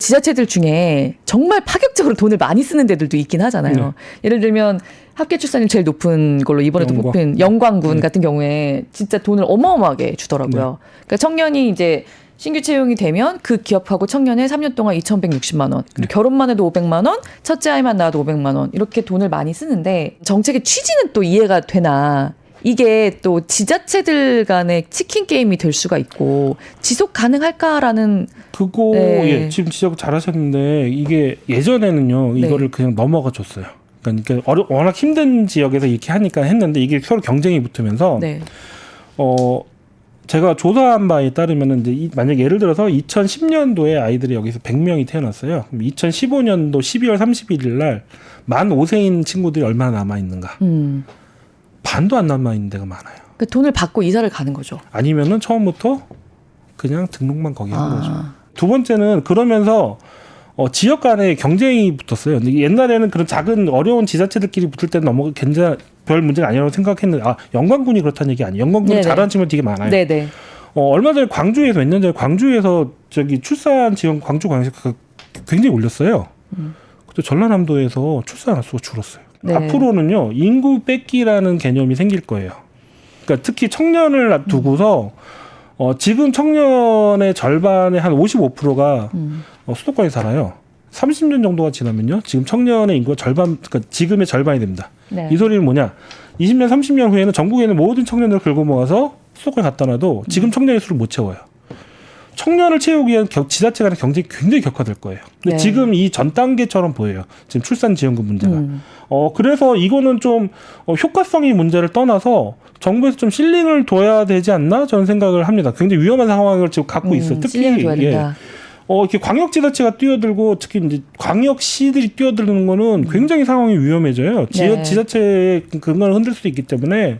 지자체들 중에 정말 파격적으로 돈을 많이 쓰는 데들도 있긴 하잖아요. 네. 예를 들면 합계 출산율 제일 높은 걸로 이번에도 뽑힌 영광군 네. 같은 경우에 진짜 돈을 어마어마하게 주더라고요. 네. 그러니까 청년이 이제 신규 채용이 되면 그 기업하고 청년에 3년 동안 2,160만 원, 그리고 결혼만 해도 500만 원, 첫째 아이만 낳아도 500만 원 이렇게 돈을 많이 쓰는데 정책의 취지는 또 이해가 되나? 이게 또 지자체들 간의 치킨 게임이 될 수가 있고 지속 가능할까라는 그거 네. 예, 지금 지적 잘하셨는데 이게 예전에는요 이거를 네. 그냥 넘어가 줬어요. 그러니까 워낙 힘든 지역에서 이렇게 하니까 했는데 이게 서로 경쟁이 붙으면서 네. 제가 조사한 바에 따르면은 이제 만약 예를 들어서 2010년도에 아이들이 여기서 100명이 태어났어요. 그럼 2015년도 12월 31일 날 만 5세인 친구들이 얼마나 남아 있는가? 반도 안 남아 있는 데가 많아요. 그러니까 돈을 받고 이사를 가는 거죠. 아니면은 처음부터 그냥 등록만 거기 한 거죠. 두 번째는 그러면서 지역 간에 경쟁이 붙었어요. 근데 옛날에는 그런 작은 어려운 지자체들끼리 붙을 때는 너무 별 문제가 아니라고 생각했는데 영광군이 그렇다는 얘기 아니에요. 영광군이 잘하는 친구들 되게 많아요. 네네. 얼마 전에 광주에서 몇 년 전에 광주에서 출산 지원 광주광역시가 굉장히 올렸어요. 근데 전라남도에서 출산 수가 줄었어요. 네. 앞으로는요 인구 뺏기라는 개념이 생길 거예요. 그러니까 특히 청년을 두고서 지금 청년의 절반의 한 55%가 수도권에 살아요. 30년 정도가 지나면요 지금 청년의 인구가 그러니까 지금의 절반이 됩니다. 네. 이 소리는 뭐냐? 20년, 30년 후에는 전국에 있는 모든 청년들을 긁어 모아서 수도권에 갖다 놔도 지금 청년의 수를 못 채워요. 청년을 채우기 위한 지자체 간의 경쟁이 굉장히 격화될 거예요. 근데 네. 지금 이 전 단계처럼 보여요. 지금 출산 지원금 문제가. 그래서 이거는 좀 효과성의 문제를 떠나서 정부에서 좀 실링을 둬야 되지 않나 저는 생각을 합니다. 굉장히 위험한 상황을 지금 갖고 있어요. 특히 이렇게 광역지자체가 뛰어들고 특히 이제 광역시들이 뛰어드는 거는 굉장히 상황이 위험해져요. 네. 지자체의 근간을 흔들 수도 있기 때문에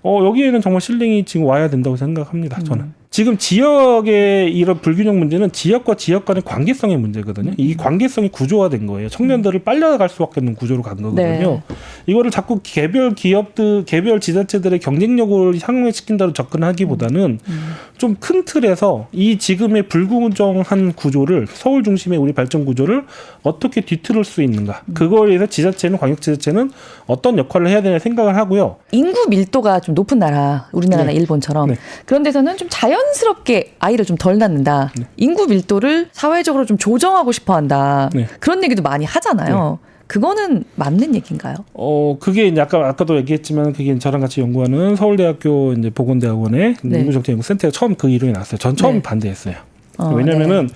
여기에는 정말 실링이 지금 와야 된다고 생각합니다. 저는. 지금 지역의 이런 불균형 문제는 지역과 지역 간의 관계성의 문제거든요. 이 관계성이 구조화된 거예요. 청년들을 빨려갈 수밖에 없는 구조로 간 거거든요. 네. 이거를 자꾸 개별 기업들, 개별 지자체들의 경쟁력을 향상시킨다고 접근하기보다는 좀 큰 틀에서 이 지금의 불공정한 구조를 서울 중심의 우리 발전 구조를 어떻게 뒤틀을 수 있는가. 그거에 대해서 지자체는 광역지자체는 어떤 역할을 해야 되냐 생각을 하고요. 인구 밀도가 좀 높은 나라, 우리나라나 네. 일본처럼 네. 그런 데서는 좀 자연스럽게 아이를 좀 덜 낳는다. 네. 인구 밀도를 사회적으로 좀 조정하고 싶어 한다. 네. 그런 얘기도 많이 하잖아요. 네. 그거는 맞는 얘기인가요? 그게 이제 아까도 얘기했지만 그게 저랑 같이 연구하는 서울대학교 이제 보건대학원의 네. 인구정책연구센터가 처음 그 이론이 나왔어요. 전 처음 네. 반대했어요. 왜냐면은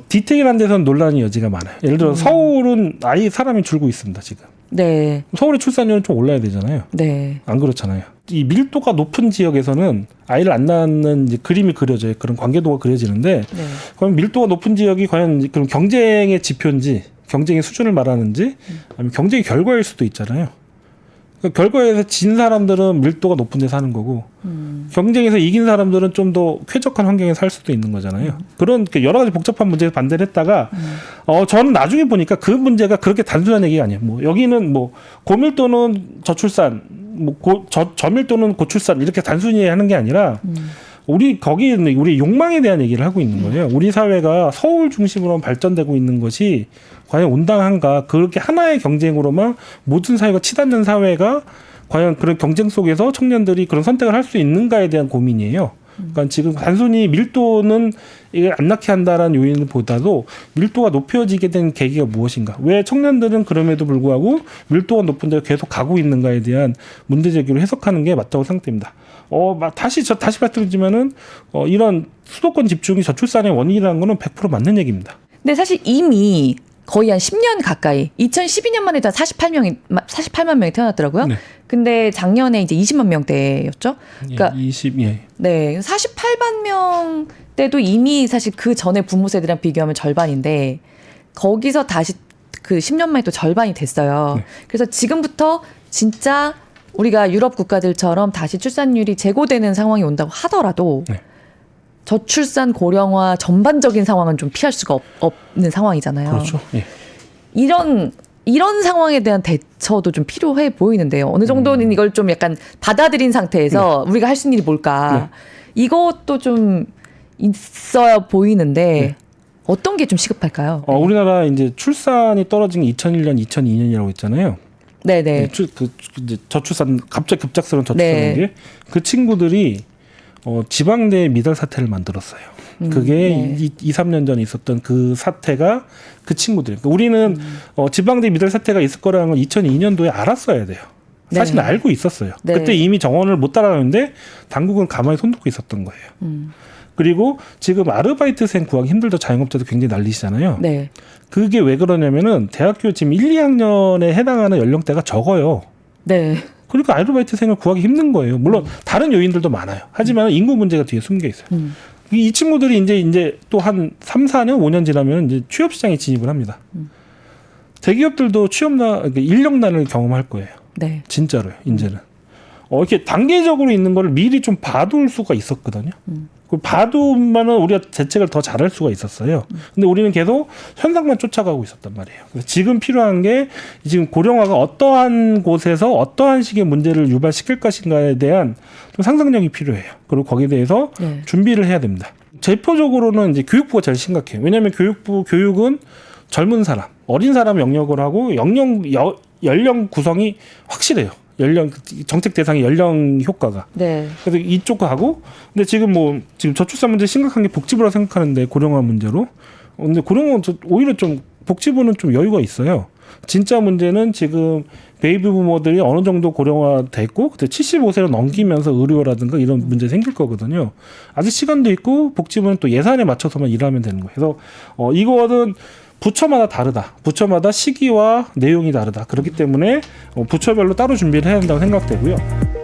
디테일한 데서는 논란의 여지가 많아요. 예를 들어 서울은 사람이 줄고 있습니다 지금. 네. 서울의 출산율은 좀 올라야 되잖아요. 네. 안 그렇잖아요. 이 밀도가 높은 지역에서는 아이를 안 낳는 이제 그림이 그려져요. 그런 관계도가 그려지는데 네. 그럼 밀도가 높은 지역이 과연 그럼 경쟁의 지표인지 경쟁의 수준을 말하는지 아니면 경쟁의 결과일 수도 있잖아요. 그러니까 결과에서 진 사람들은 밀도가 높은 데 사는 거고 경쟁에서 이긴 사람들은 좀 더 쾌적한 환경에 살 수도 있는 거잖아요. 그런 여러 가지 복잡한 문제에 반대를 했다가 저는 나중에 보니까 그 문제가 그렇게 단순한 얘기가 아니에요. 뭐 여기는 뭐 고밀도는 저출산, 저밀도는 고출산 이렇게 단순히 하는 게 아니라 거기는 우리 욕망에 대한 얘기를 하고 있는 거예요. 우리 사회가 서울 중심으로 발전되고 있는 것이 과연 온당한가? 그렇게 하나의 경쟁으로만 모든 사회가 치닫는 사회가 과연 그런 경쟁 속에서 청년들이 그런 선택을 할 수 있는가에 대한 고민이에요. 그러니까 지금 단순히 밀도는 이걸 안 낳게 한다라는 요인보다도 밀도가 높여지게 된 계기가 무엇인가? 왜 청년들은 그럼에도 불구하고 밀도가 높은 데 계속 가고 있는가에 대한 문제 제기를 해석하는 게 맞다고 생각됩니다. 다시 말씀드리지만은 이런 수도권 집중이 저출산의 원인이라는 거는 100% 맞는 얘기입니다. 근데 사실 이미 거의 한 10년 가까이 2012년만 해도 48만 명이 태어났더라고요. 네. 근데 작년에 이제 20만 명대였죠. 그러니까 네, 48만 명 때도 이미 사실 그 전에 부모 세대랑 비교하면 절반인데 거기서 다시 그 10년 만에 또 절반이 됐어요. 네. 그래서 지금부터 진짜 우리가 유럽 국가들처럼 다시 출산율이 제고되는 상황이 온다고 하더라도 네. 저출산 고령화 전반적인 상황은 좀 피할 수가 없는 상황이잖아요. 그렇죠. 예. 이런 상황에 대한 대처도 좀 필요해 보이는데요. 어느 정도는 이걸 좀 약간 받아들인 상태에서 네. 우리가 할 수 있는 일이 뭘까. 네. 이것도 좀 있어야 보이는데 어떤 게 좀 시급할까요? 우리나라 이제 출산이 떨어진 게 2001년, 2002년이라고 했잖아요. 네네. 이제 저출산 갑자기 급작스러운 저출산인데 그 친구들이 지방대 미달 사태를 만들었어요. 그게 2-3년 전에 있었던 그 사태가 그 친구들. 그러니까 우리는 지방대 미달 사태가 있을 거라는 걸 2002년도에 알았어야 돼요. 사실은 알고 있었어요. 네. 그때 이미 정원을 못 따라가는데 당국은 가만히 손 놓고 있었던 거예요. 그리고 지금 아르바이트생 구하기 힘들다 자영업자도 굉장히 난리시잖아요. 네. 그게 왜 그러냐면은 대학교 지금 1, 2학년에 해당하는 연령대가 적어요. 네. 그러니까 아르바이트생을 구하기 힘든 거예요. 물론 다른 요인들도 많아요. 하지만 인구 문제가 뒤에 숨겨 있어요. 이 친구들이 이제 또 한 3, 4년, 5년 지나면 이제 취업 시장에 진입을 합니다. 대기업들도 인력난을 경험할 거예요. 네. 진짜로요, 이제는. 이렇게 단계적으로 있는 거를 미리 좀 봐둘 수가 있었거든요. 봐두면은 우리가 대책을 더 잘할 수가 있었어요. 근데 우리는 계속 현상만 쫓아가고 있었단 말이에요. 그래서 지금 필요한 게 지금 고령화가 어떠한 곳에서 어떠한 식의 문제를 유발시킬 것인가에 대한 좀 상상력이 필요해요. 그리고 거기에 대해서 준비를 해야 됩니다. 대표적으로는 이제 교육부가 제일 심각해요. 왜냐하면 교육은 젊은 사람, 어린 사람 영역을 하고 연령 구성이 확실해요. 정책 대상의 연령 효과가. 네. 그래서 이쪽 하고, 근데 지금 저출산 문제 심각한 게 복지부라 생각하는데 고령화 문제로. 근데 고령화 오히려 좀 복지부는 좀 여유가 있어요. 진짜 문제는 지금 베이비 부모들이 어느 정도 고령화 됐고, 그때 75세를 넘기면서 의료라든가 이런 문제 생길 거거든요. 아직 시간도 있고, 복지부는 또 예산에 맞춰서만 일하면 되는 거예요. 그래서 이거는 부처마다 다르다. 부처마다 시기와 내용이 다르다. 그렇기 때문에 부처별로 따로 준비를 해야 된다고 생각되고요.